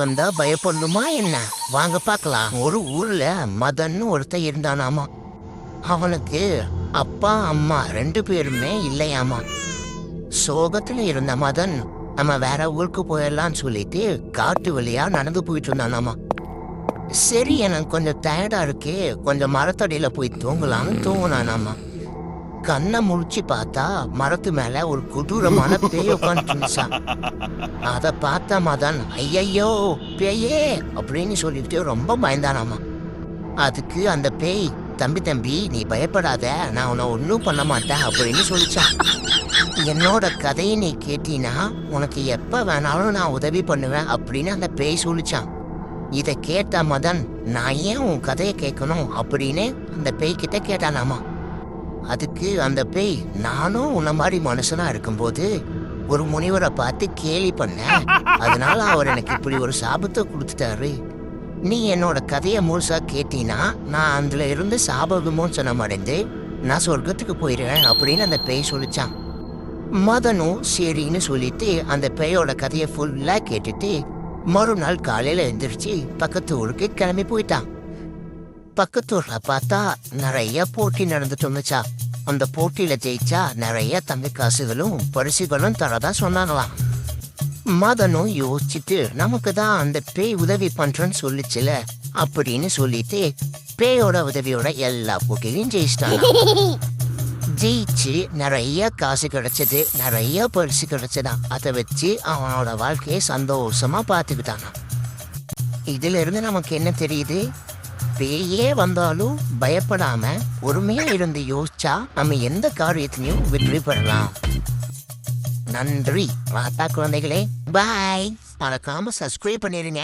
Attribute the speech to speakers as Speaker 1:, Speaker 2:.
Speaker 1: வந்தா பயப்படணுமா என்ன? வாங்க பார்க்கலாம். ஒரு ஊர்ல மதன்னு ஒருத்தன் இருந்தானாமா. அவனுக்கு அப்பா அம்மா 2 பேருமே இல்லையாமா. சோகத்துல இருந்த மதன் நம்ம வேற ஊருக்கு போயிடலான்னு சொல்லிட்டு காட்டு வழியா நடந்து போயிட்டு இருந்தானாமா. சரி, எனக்கு கொஞ்சம் டயர்டா இருக்கே, கொஞ்சம் மரத்தடியில போய் தூங்கலாம்னு தூங்கினானாமா. கண்ணை முழிச்சு பார்த்தா மரத்து மேல ஒரு கொடூரமான பேய் உட்காந்துருந்துச்சான். அத பார்த்த மதன் ஐயையோ பேயே அப்படின்னு சொல்லிட்டு ரொம்ப பயந்தானாமா. அதுக்கு அந்த பேய், தம்பி தம்பி நீ பயப்படாத, நான் உன்னை ஒன்றும் பண்ண மாட்டேன் அப்படின்னு சொல்லிச்சான். என்னோட கதையை நீ கேட்டீன்னா உனக்கு எப்ப வேணாலும் நான் உதவி பண்ணுவேன் அப்படின்னு அந்த பேய் சொல்லிச்சான். இதை கேட்ட மதன், நான் ஏன் உன் கதையை கேட்கணும் அப்படின்னு அந்த பேய்கிட்ட கேட்டானாமா. அதுக்கு அந்த பேய், நானும் உன்ன மாதிரி மனுஷனா இருக்கும்போது ஒரு முனிவரை பார்த்து கேலி பண்ணேன், அதனால அவர் எனக்கு இப்படி ஒரு சாபத்தை கொடுத்துட்டாரு. நீ என்னோட கதையை முழுசா கேட்டீன்னா நான் அதுல இருந்து சாப விமோசனம் அடைந்து நான் சொர்க்கத்துக்கு போயிடுவேன் அப்படின்னு அந்த பேய் சொல்லிச்சான். மதனும் சரின்னு சொல்லிட்டு அந்த பேயோட கதையை ஃபுல்லா கேட்டுட்டு மறுநாள் காலையில எழுந்திரிச்சு பக்கத்து ஊருக்கு கிளம்பி போயிட்டான். பக்கத்து ஊர்ல பார்த்தா நிறைய போட்டி நடந்துட்டு இருந்துச்சா. அந்த போட்டியில ஜெயிச்சா நிறைய தங்க காசுகளும் பரிசுகளும் தரதா சொன்னாங்களாம். மதனும் யோசிச்சுட்டு நமக்கு தான் அந்த பேய் உதவி பண்றேன்னு சொல்லிச்சுல அப்படின்னு சொல்லிட்டு பேயோட உதவியோட எல்லா போட்டியிலையும் ஜெயிச்சிட்டாங்க. ஜெயிச்சு நிறைய காசு கிடைச்சது, நிறைய பரிசு கிடைச்சதான். அதை வச்சு அவனோட வாழ்க்கையை சந்தோஷமா பார்த்துக்கிட்டாங்க. இதுல இருந்து நமக்கு என்ன தெரியுது? பேயே வந்தாலும் பயப்படாம பொறுமையா இருந்து யோசிச்சா நம்ம எந்த காரியத்திலையும் வெற்றி பெறலாம். நன்றி குழந்தைகளே, பாய். மறக்காம சப்ஸ்கிரைப் பண்ணிருங்க.